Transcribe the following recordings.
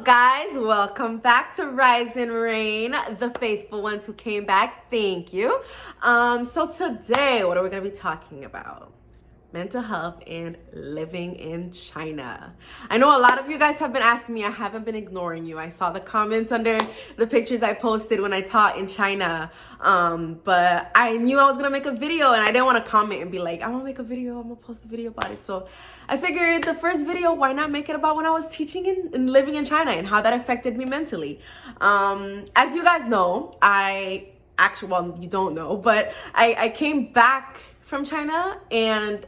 up, guys? Welcome back to Rise and Reign, the faithful ones who came back. Thank you. So today, what are we going to be talking about? Mental health and living in China. I know a lot of you guys have been asking me. I haven't been ignoring you. I saw the comments under the pictures I posted when I taught in China. But I knew I was gonna make a video and I didn't want to comment and be like, I'm gonna make a video, I'm gonna post a video about it. So I figured the first video, why not make it about when I was teaching and living in China and how that affected me mentally. As you guys know, well, you don't know, but I came back from China and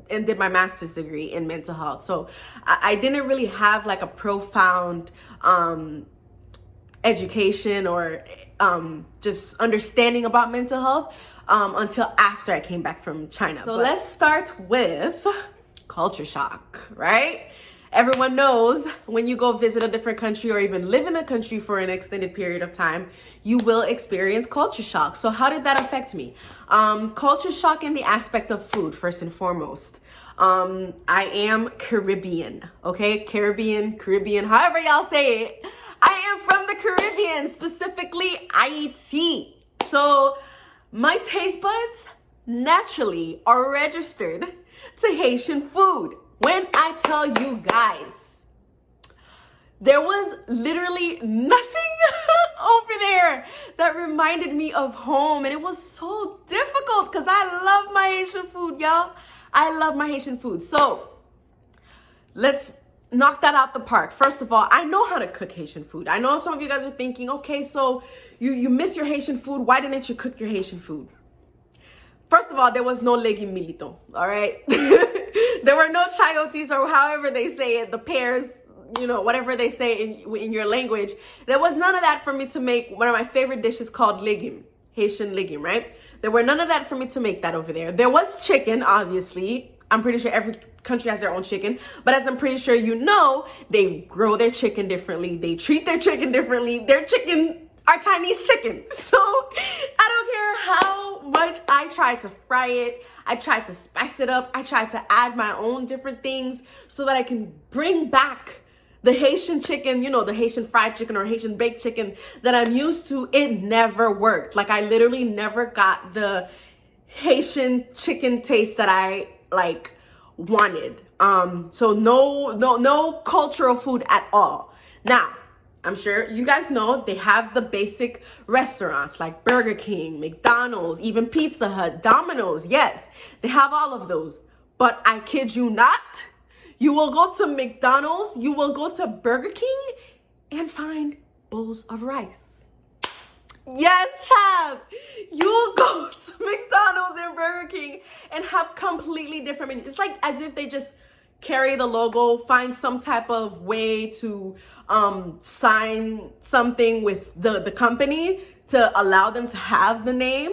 did my master's degree in mental health. So I didn't really have like a profound education or just understanding about mental health until after I came back from China. So let's start with culture shock, right? Everyone knows when you go visit a different country or even live in a country for an extended period of time, you will experience culture shock. So how did that affect me? Culture shock in the aspect of food, first and foremost. I am Caribbean, okay? Caribbean, however y'all say it. I am from the Caribbean, specifically Haiti. So my taste buds naturally are registered to Haitian food. When I tell you guys, there was literally nothing over there that reminded me of home. And it was so difficult because I love my Haitian food, y'all. I love my Haitian food. So let's knock that out the park. First of all, I know how to cook Haitian food. I know some of you guys are thinking, okay, so you miss your Haitian food. Why didn't you cook your Haitian food? First of all, there was no legume milito, all right? There were no chayotes or however they say it, the pears, you know, whatever they say in your language. There was none of that for me to make one of my favorite dishes called legume, Haitian legume, right? There were none of that for me to make that over there. There was chicken, obviously. I'm pretty sure every country has their own chicken. But as I'm pretty sure you know, they grow their chicken differently. They treat their chicken differently. Their chicken are Chinese chicken. So I don't care how much I tried to fry it. I tried to spice it up. I tried to add my own different things so that I can bring back the Haitian chicken, you know, the Haitian fried chicken or Haitian baked chicken that I'm used to. It never worked. Like I literally never got the Haitian chicken taste that I like wanted. So no cultural food at all. Now, I'm sure you guys know they have the basic restaurants like Burger King, McDonald's, even Pizza Hut, Domino's. Yes, they have all of those. But I kid you not, you will go to McDonald's, you will go to Burger King and find bowls of rice. Yes, child. You will go to McDonald's and Burger King and have completely different menus. It's like as if they just carry the logo, find some type of way to sign something with the company to allow them to have the name,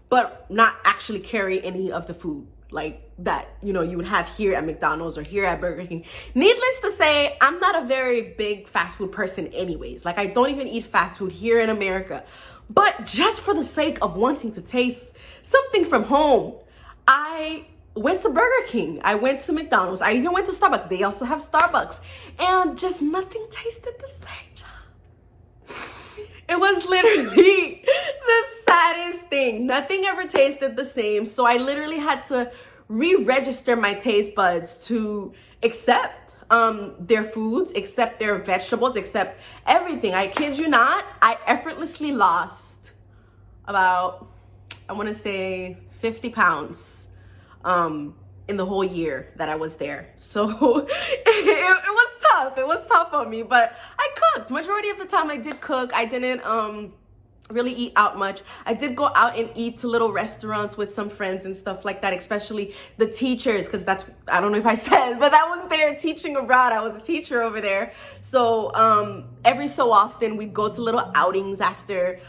but not actually carry any of the food like that, you know, you would have here at McDonald's or here at Burger King. Needless to say, I'm not a very big fast food person anyways. Like I don't even eat fast food here in America. But just for the sake of wanting to taste something from home, I went to Burger King. I went to McDonald's. I even went to Starbucks. They also have Starbucks. And just nothing tasted the same. It was literally the saddest thing. Nothing ever tasted the same. So I literally had to re-register my taste buds to accept their foods, accept their vegetables, accept everything. I kid you not, I effortlessly lost about, I want to say 50 pounds in the whole year that I was there. So it was tough. It was tough on me, but I cooked. Majority of the time I did cook. I didn't really eat out much. I did go out and eat to little restaurants with some friends and stuff like that, especially the teachers, because that's, I don't know if I said, but I was there teaching abroad. I was a teacher over there. So every so often we'd go to little outings after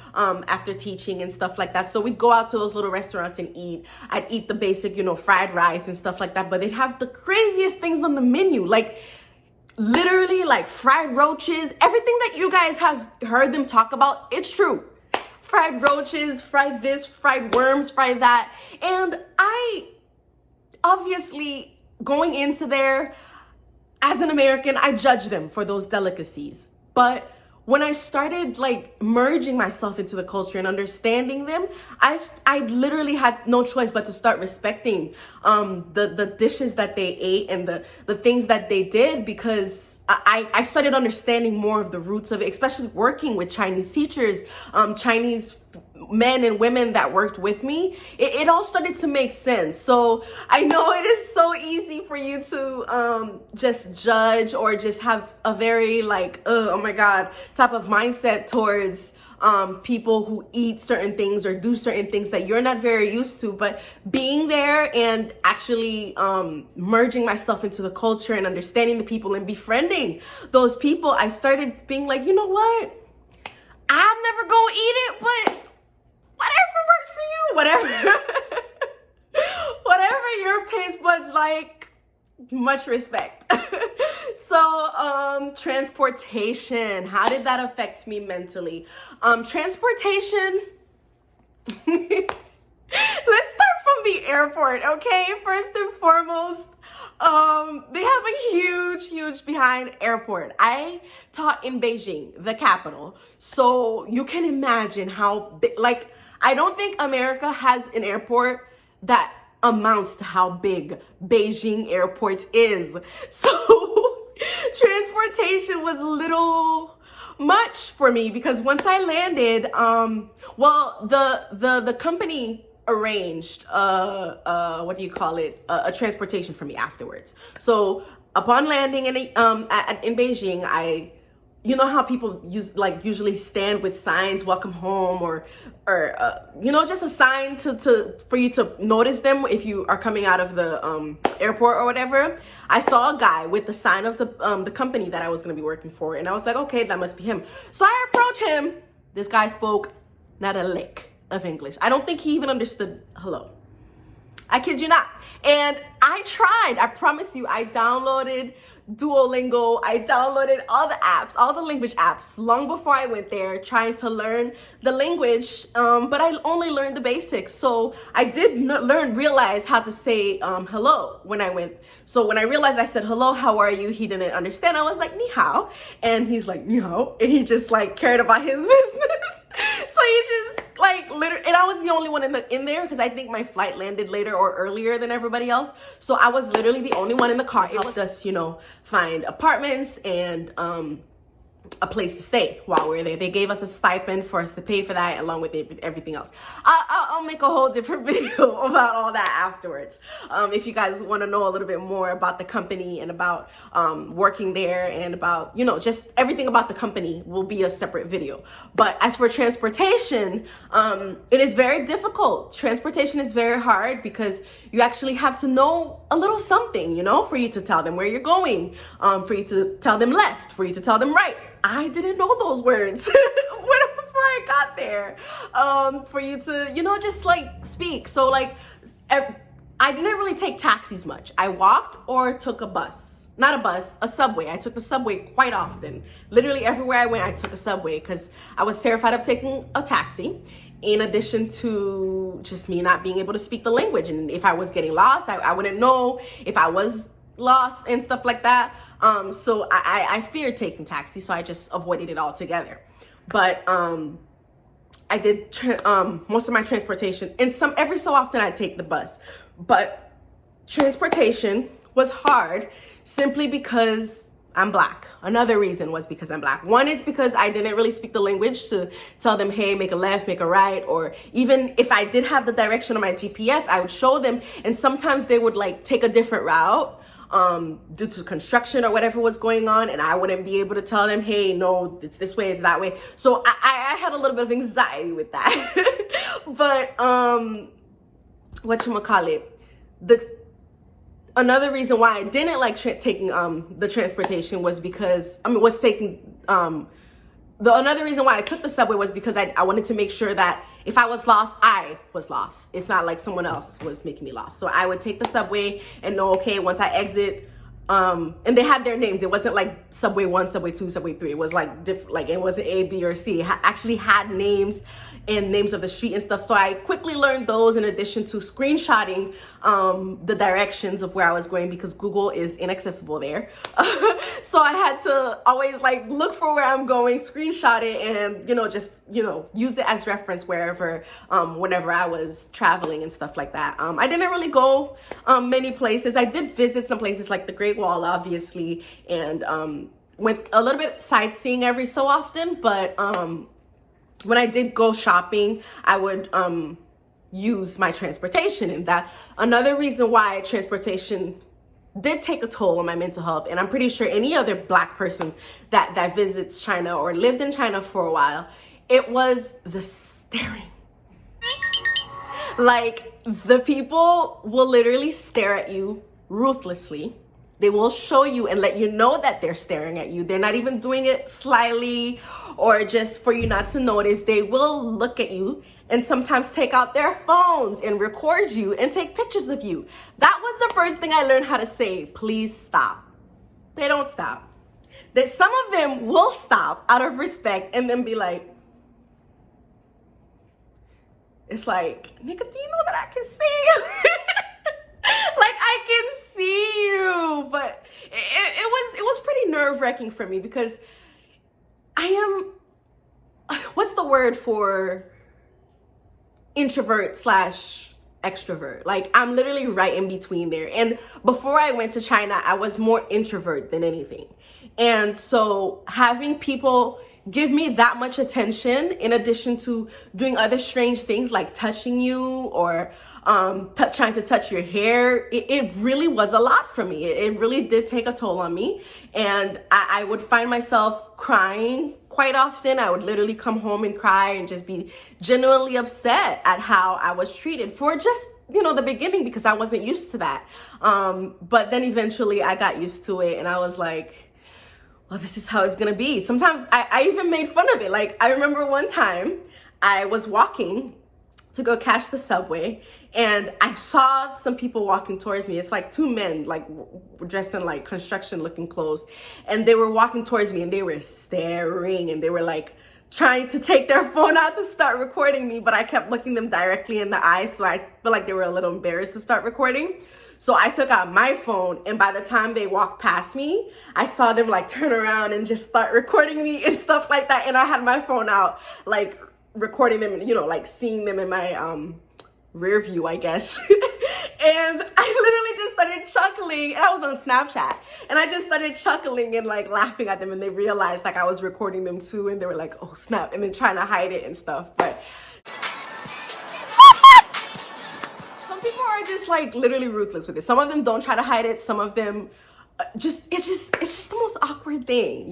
teaching and stuff like that. So we'd go out to those little restaurants and eat. I'd eat the basic, you know, fried rice and stuff like that, but they'd have the craziest things on the menu. Like literally like fried roaches, everything that you guys have heard them talk about, it's true. Fried roaches, fried this, fried worms, fried that. And I, obviously, going into there, as an American, I judge them for those delicacies. But when I started like merging myself into the culture and understanding them, I literally had no choice but to start respecting the dishes that they ate and the things that they did, because I started understanding more of the roots of it, especially working with Chinese teachers, Chinese men and women that worked with me. It all started to make sense. So I know it is so easy for you to just judge or just have a very like, oh my God, type of mindset towards people who eat certain things or do certain things that you're not very used to. But being there and actually merging myself into the culture and understanding the people and befriending those people, I started being like, you know what? I'm never gonna eat it, but whatever works for you, whatever your taste buds like, much respect. So, transportation, how did that affect me mentally? Transportation, let's start from the airport, okay? First and foremost, they have a huge behind airport. I taught in Beijing, the capital. So you can imagine how big, like, I don't think America has an airport that amounts to how big Beijing airport is. So transportation was a little much for me, because once I landed, well, the company arranged what do you call it, a transportation for me afterwards. So upon landing in Beijing, you know how people usually stand with signs, welcome home, or just a sign for you to notice them if you are coming out of the airport or whatever. I saw a guy with the sign of the company that I was going to be working for, and I was like, okay, that must be him. So I approached him. This guy spoke not a lick of English. I don't think he even understood hello. I kid you not. And I tried. I promise you, I downloaded Duolingo. I downloaded all the apps, all the language apps long before I went there, trying to learn the language. But I only learned the basics. So I did realize how to say hello when I went. So when I realized I said, hello, how are you? He didn't understand. I was like, ni hao. And he's like, ni hao. And he just like cared about his business. So he just like literally, and I was the only one in there because I think my flight landed later or earlier than everybody else. So I was literally the only one in the car. It helped us, find apartments and a place to stay while we were there. They gave us a stipend for us to pay for that, along with everything else. I'll make a whole different video about all that afterwards. If you guys want to know a little bit more about the company and about working there and about, just everything about the company, will be a separate video. But as for transportation, it is very difficult. Transportation is very hard because you actually have to know a little something, for you to tell them where you're going, for you to tell them left, for you to tell them right. I didn't know those words before I got there. For you to, just like speak. So like, I didn't really take taxis much. I walked or took a bus. Not a bus, a subway. I took the subway quite often. Literally everywhere I went, I took a subway because I was terrified of taking a taxi. In addition to just me not being able to speak the language. And if I was getting lost, I wouldn't know if I was lost and stuff like that. So I feared taking taxi, so I just avoided it altogether. But I did most of my transportation, and every so often I take the bus. But transportation was hard simply because I'm Black. Another reason was because I'm Black. One, it's because I didn't really speak the language to tell them, hey, make a left, make a right. Or even if I did have the direction on my GPS, I would show them. And sometimes they would like take a different route due to construction or whatever was going on. And I wouldn't be able to tell them, hey, no, it's this way, it's that way. So I had a little bit of anxiety with that. But whatchamacallit, another reason why I didn't like taking the transportation was because another reason why I took the subway was because I wanted to make sure that if I was lost, I was lost. It's not like someone else was making me lost. So I would take the subway and know, okay, once I exit, And they had their names. It wasn't like Subway 1, Subway 2, Subway 3. It was like different, like it wasn't A, B, or C. It actually had names and names of the street and stuff. So I quickly learned those in addition to screenshotting the directions of where I was going, because Google is inaccessible there. So I had to always like look for where I'm going, screenshot it, and just use it as reference wherever, whenever I was traveling and stuff like that. I didn't really go many places. I did visit some places like the Great Wall, obviously, and went a little bit sightseeing every so often. But when I did go shopping, I would use my transportation, and that another reason why transportation did take a toll on my mental health. And I'm pretty sure any other Black person that visits China or lived in China for a while, it was the staring. Like, the people will literally stare at you ruthlessly. They will show you and let you know that they're staring at you. They're not even doing it slyly or just for you not to notice. They will look at you and sometimes take out their phones and record you and take pictures of you. That was the first thing I learned how to say. Please stop. They don't stop. That some of them will stop out of respect and then be like, it's like, nigga, do you know that I can see you? Like, I can see you. But it was pretty nerve-wracking for me, because I am, what's the word for introvert slash extrovert? Like, I'm literally right in between there. And before I went to China, I was more introvert than anything. And so having people give me that much attention, in addition to doing other strange things like touching you or trying to touch your hair, it really was a lot for me. It really did take a toll on me. And I would find myself crying quite often. I would literally come home and cry and just be genuinely upset at how I was treated for just, the beginning, because I wasn't used to that. But then eventually I got used to it, and I was like, well, this is how it's gonna be. Sometimes I even made fun of it. Like, I remember one time I was walking to go catch the subway, and I saw some people walking towards me. It's like two men, like dressed in like construction looking clothes, and they were walking towards me, and they were staring, and they were like trying to take their phone out to start recording me, but I kept looking them directly in the eyes, so I feel like they were a little embarrassed to start recording. So I took out my phone, and by the time they walked past me, I saw them like turn around and just start recording me and stuff like that. And I had my phone out, like recording them, like seeing them in my rear view, I guess. And I literally just started chuckling, and I was on Snapchat, and I just started chuckling and like laughing at them, and they realized like I was recording them too, and they were like, oh snap, and then trying to hide it and stuff. But some people are just like literally ruthless with it. Some of them don't try to hide it. Some of them it's just the most awkward thing,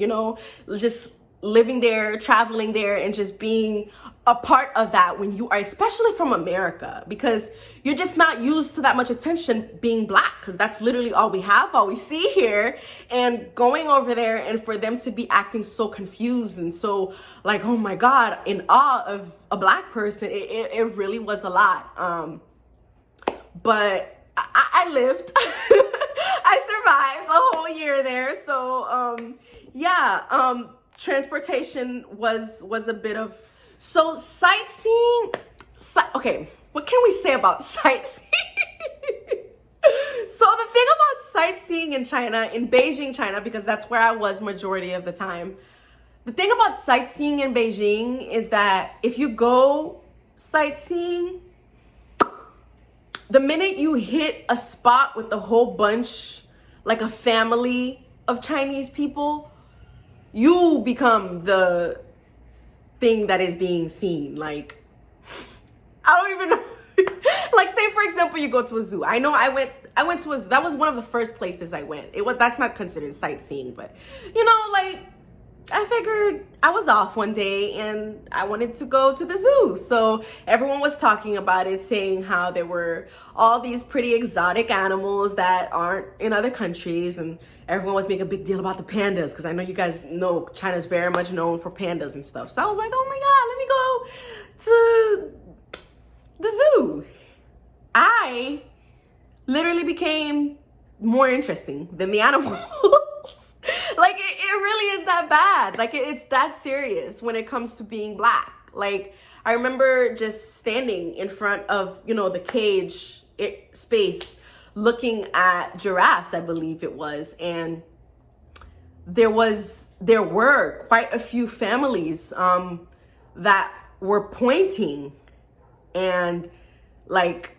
just living there, traveling there, and just being a part of that when you are, especially from America, because you're just not used to that much attention being Black, because that's literally all we have, all we see here. And going over there and for them to be acting so confused and so like, oh my God, in awe of a Black person, it really was a lot. But I lived. I survived a whole year there. So transportation was a bit of, so sightseeing, okay, what can we say about sightseeing? So the thing about sightseeing in China, in Beijing, China, because that's where I was majority of the time. The thing about sightseeing in Beijing is that if you go sightseeing, the minute you hit a spot with a whole bunch, like a family of Chinese people, you become the thing that is being seen. Like, I don't even know. Like, say for example, you go to a zoo. I know I went to a zoo. That was one of the first places I went. That's not considered sightseeing, but like, I figured I was off one day and I wanted to go to the zoo. So everyone was talking about it, saying how there were all these pretty exotic animals that aren't in other countries, and everyone was making a big deal about the pandas, because I know you guys know China's very much known for pandas and stuff. So I was like, oh my God, let me go to the zoo. I literally became more interesting than the animals. Like it really is that bad. Like it's that serious when it comes to being Black. Like I remember just standing in front of, you know, the cage space, looking at giraffes, I believe it was, and there were quite a few families that were pointing and like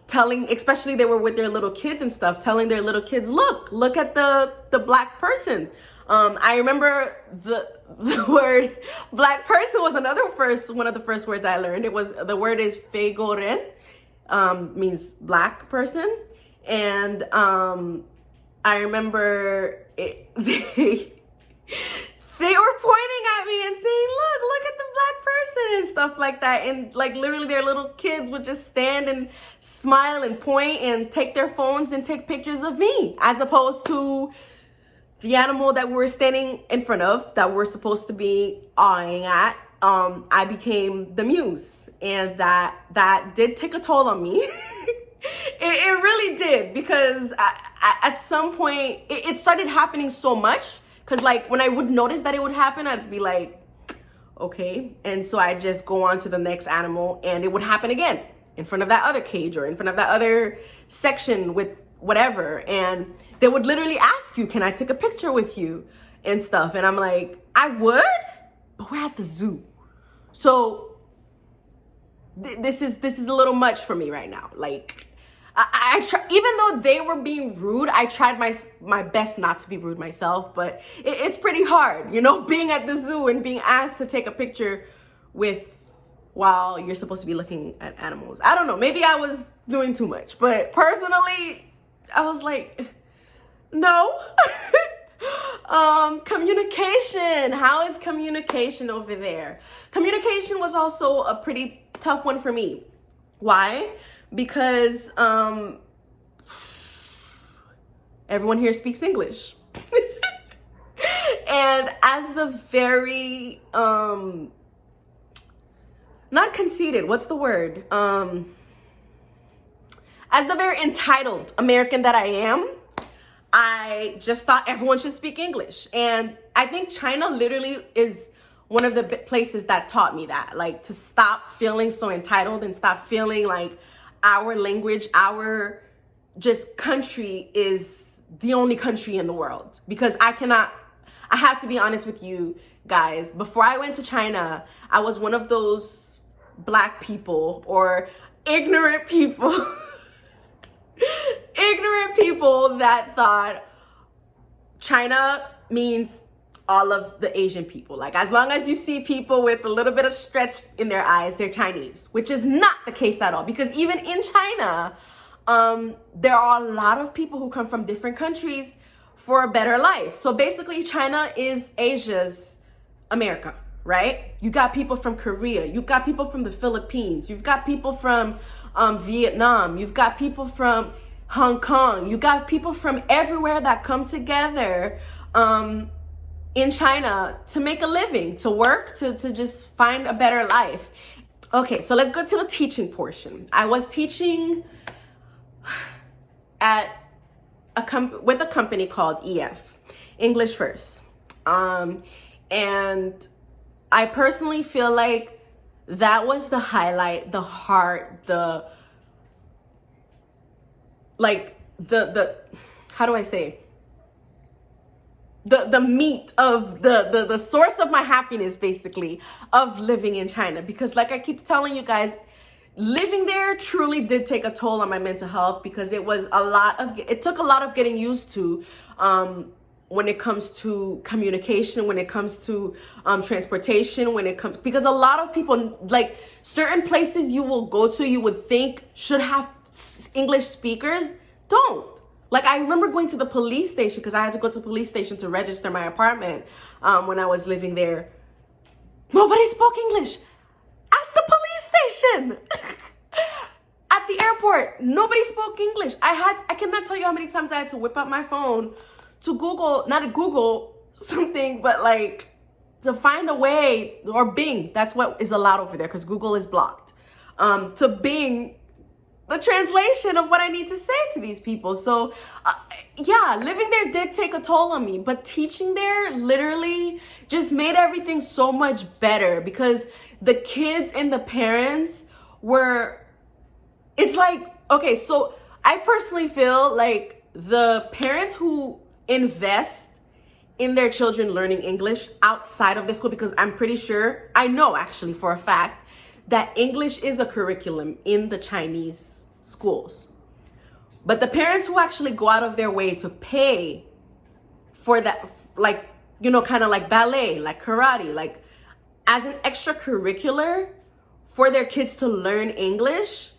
telling, especially they were with their little kids and stuff, telling their little kids, look at the Black person. I remember the word Black person was one of the first words I learned. The word is fegoren, means Black person. And I remember they were pointing at me and saying, look at the Black person and stuff like that. And like literally their little kids would just stand and smile and point and take their phones and take pictures of me, as opposed to the animal that we were standing in front of that we're supposed to be awing at. I became the muse, and that did take a toll on me. It really did, because at some point it started happening so much. Because like when I would notice that it would happen, I'd be like, okay. And so I just go on to the next animal, and it would happen again in front of that other cage or in front of that other section with whatever. And they would literally ask you, can I take a picture with you and stuff? And I'm like, I would, but we're at the zoo. So this is a little much for me right now. Like I try, even though they were being rude, I tried my best not to be rude myself, but it's pretty hard, you know, being at the zoo and being asked to take a picture while you're supposed to be looking at animals. I don't know, maybe I was doing too much, but personally, I was like, no. Communication. How is communication over there? Communication was also a pretty tough one for me. Why? Because everyone here speaks English. And as the very not conceited, what's the word? As the very entitled American that I am, I just thought everyone should speak English. And I think China literally is one of the places that taught me that, like, to stop feeling so entitled and stop feeling like our language, our just country is the only country in the world. Because I have to be honest with you guys, before I went to China, I was one of those Black people or ignorant people that thought China means all of the Asian people. Like, as long as you see people with a little bit of stretch in their eyes, they're Chinese, which is not the case at all. Because even in China, there are a lot of people who come from different countries for a better life. So basically, China is Asia's America, right? You got people from Korea, you got people from the Philippines, you've got people from Vietnam, you've got people from Hong Kong, you got people from everywhere that come together in China to make a living, to work, to just find a better life. Okay, so let's go to the teaching portion. I was teaching with a company called EF, English First. And I personally feel like that was the highlight, the heart, the how do I say? The meat of the source of my happiness, basically, of living in China. Because like I keep telling you guys, living there truly did take a toll on my mental health, because it took a lot of getting used to when it comes to communication, when it comes to transportation, because a lot of people, like, certain places you will go to, you would think should have English speakers, don't. Like, I remember going to the police station, because I had to go to the police station to register my apartment when I was living there. Nobody spoke English at the police station. At the airport, nobody spoke English. I cannot tell you how many times I had to whip out my phone to Google something, but like to find a way, or Bing, that's what is allowed over there because Google is blocked, to Bing the translation of what I need to say to these people. So yeah, living there did take a toll on me, but teaching there literally just made everything so much better because the kids and the parents were, it's like, okay, so I personally feel like the parents who invest in their children learning English outside of the school, because I'm pretty sure, I know actually for a fact, that English is a curriculum in the Chinese schools. But the parents who actually go out of their way to pay for that, like, you know, kind of like ballet, like karate, like as an extracurricular for their kids to learn English,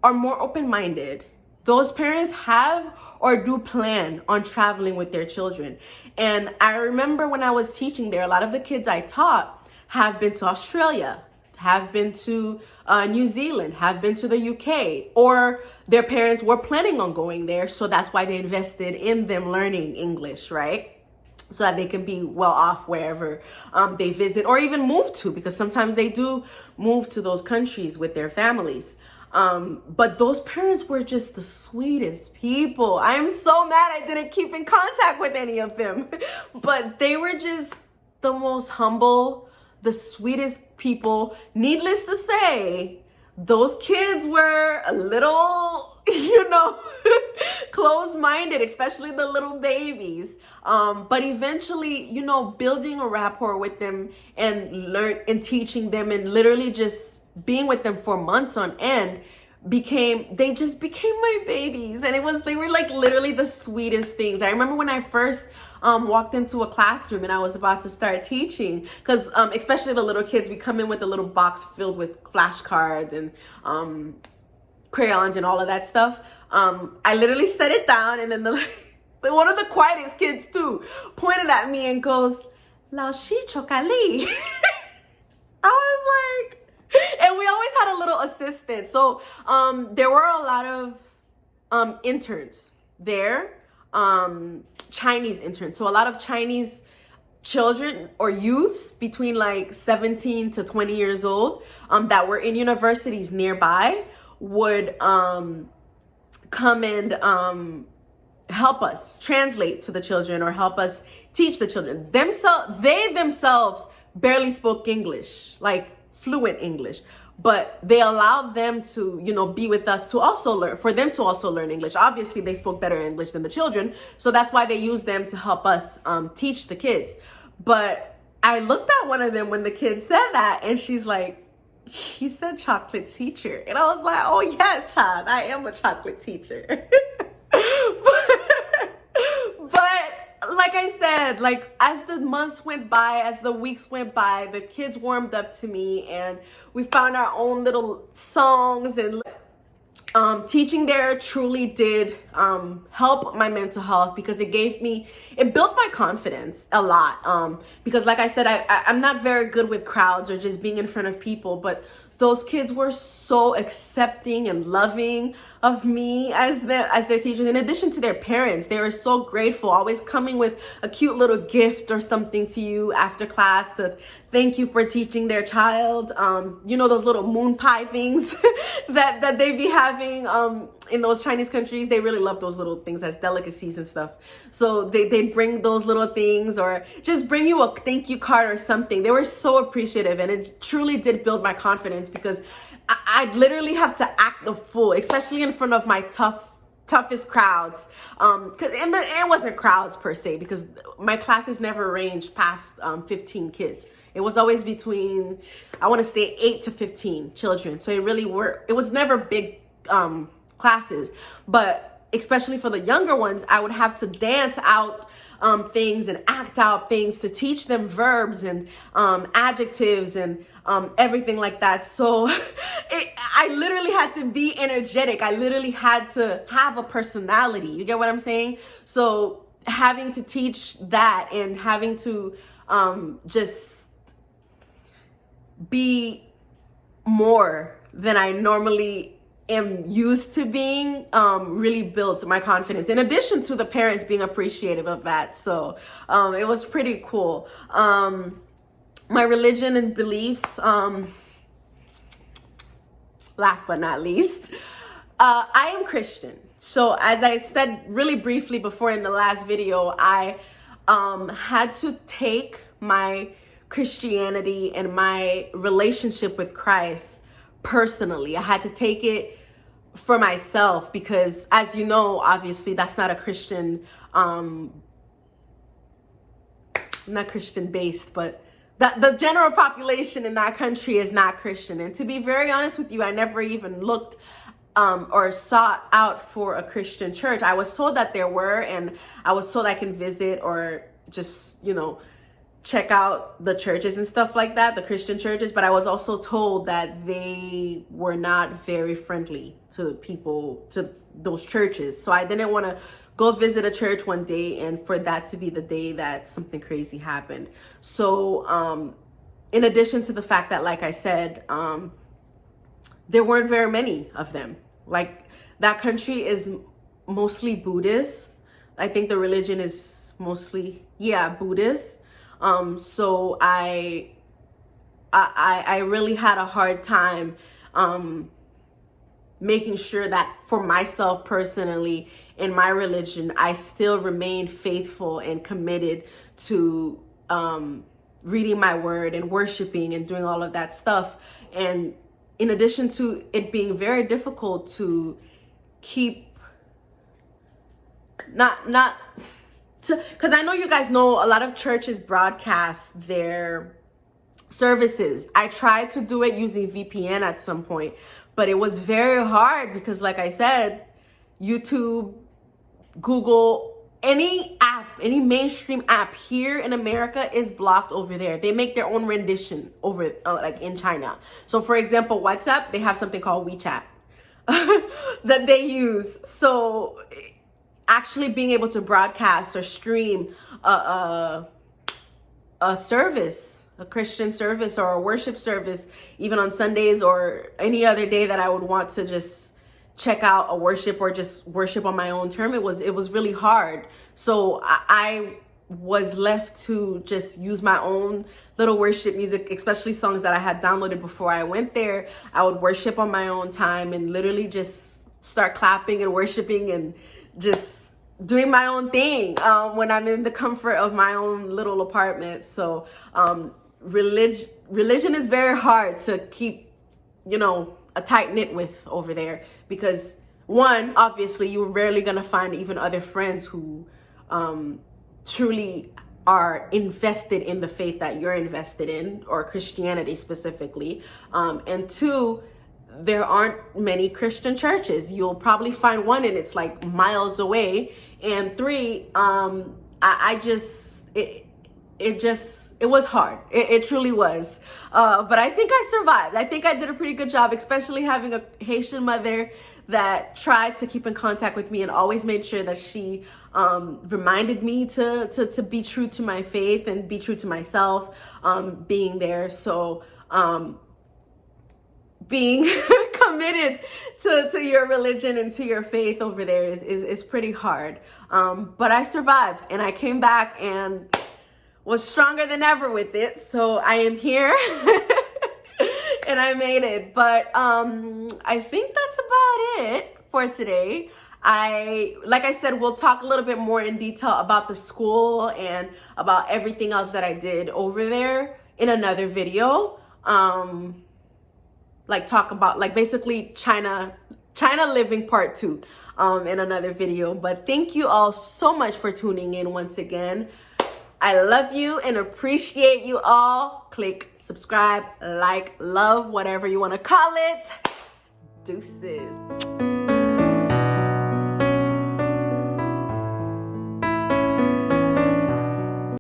are more open-minded. Those parents have or do plan on traveling with their children. And I remember when I was teaching there, a lot of the kids I taught have been to Australia, have been to New Zealand, have been to the UK, or their parents were planning on going there. So that's why they invested in them learning English, right? So that they can be well off wherever they visit or even move to, because sometimes they do move to those countries with their families. But those parents were just the sweetest people. I am so mad I didn't keep in contact with any of them, but they were just the most humble, the sweetest people. Needless to say, those kids were a little, you know, closed-minded, especially the little babies. But eventually, you know, building a rapport with them and teaching them and literally just being with them for months on end they just became my babies. And they were like literally the sweetest things. I remember when I first walked into a classroom and I was about to start teaching, because especially the little kids, we come in with a little box filled with flashcards and crayons and all of that stuff. I literally set it down, and then one of the quietest kids too pointed at me and goes, "Lao Shi Chokali." I was like, and we always had a little assistant. So there were a lot of interns there, Chinese interns. So a lot of Chinese children or youths between like 17 to 20 years old that were in universities nearby would come and help us translate to the children or help us teach the children. They themselves barely spoke English, like fluent English, but they allowed them to, you know, be with us to also learn, for them to also learn English. Obviously, they spoke better English than the children, so that's why they used them to help us teach the kids. But I looked at one of them when the kid said that, and she's like, "He said chocolate teacher." And I was like, "Oh yes, child, I am a chocolate teacher." But like I said, like as the months went by, as the weeks went by, the kids warmed up to me and we found our own little songs, and teaching there truly did help my mental health, because it built my confidence a lot. Because like I said, I'm not very good with crowds or just being in front of people, but those kids were so accepting and loving of me as their teachers. In addition to their parents, they were so grateful, always coming with a cute little gift or something to you after class to thank you for teaching their child. You know, those little moon pie things that they be having in those Chinese countries. They really love those little things as delicacies and stuff. So they bring those little things, or just bring you a thank you card or something. They were so appreciative, and it truly did build my confidence, because I'd literally have to act the fool, especially in front of my toughest crowds. It wasn't crowds per se, because my classes never ranged past 15 kids. It was always between, I want to say 8 to 15 children. So it was never big classes, but especially for the younger ones, I would have to dance out things and act out things to teach them verbs and adjectives and everything like that. So I literally had to be energetic. I literally had to have a personality. You get what I'm saying? So having to teach that and having to just be more than I normally am used to being really built my confidence, in addition to the parents being appreciative of that. So it was pretty cool. My religion and beliefs, last but not least, I am Christian. So as I said really briefly before in the last video, I had to take my Christianity and my relationship with Christ personally. I had to take it for myself because, as you know, obviously that's not a Christian, not Christian based, but the general population in that country is not Christian. And to be very honest with you, I never even looked or sought out for a Christian church. I was told that there were, and I was told I can visit or just, you know, check out the churches and stuff like that, the Christian churches. But I was also told that they were not very friendly to people, to those churches. So I didn't want to go visit a church one day and for that to be the day that something crazy happened. So in addition to the fact that, like I said, there weren't very many of them. Like, that country is mostly Buddhist. I think the religion is mostly, Buddhist. So I really had a hard time making sure that for myself personally, in my religion, I still remained faithful and committed to reading my word and worshiping and doing all of that stuff. And in addition to it being very difficult to keep, because I know you guys know a lot of churches broadcast their services. I tried to do it using VPN at some point, but it was very hard because, like I said, YouTube, Google, any app, any mainstream app here in America is blocked over there. They make their own rendition over like in China. So for example, WhatsApp, they have something called WeChat that they use. So actually being able to broadcast or stream a service, a Christian service or a worship service, even on Sundays or any other day that I would want to just check out a worship or just worship on my own term, it was really hard. So I was left to just use my own little worship music, especially songs that I had downloaded before I went there. I would worship on my own time and literally just start clapping and worshiping and just doing my own thing when I'm in the comfort of my own little apartment. So religion is very hard to keep, you know, a tight knit with over there, because one, obviously you're rarely gonna find even other friends who truly are invested in the faith that you're invested in, or Christianity specifically. And two, there aren't many Christian churches. You'll probably find one and it's like miles away. And three, it was hard. It truly was. But I think I survived. I think I did a pretty good job, especially having a Haitian mother that tried to keep in contact with me and always made sure that she reminded me to be true to my faith and be true to myself, being there. So being committed to your religion and to your faith over there is pretty hard. But I survived and I came back and was stronger than ever with it. So I am here and I made it. But I think that's about it for today. Like I said, we'll talk a little bit more in detail about the school and about everything else that I did over there in another video. Like talk about like basically China living part 2 in another video. But thank you all so much for tuning in once again. I love you and appreciate you all. Click subscribe, like, love, whatever you want to call it. Deuces.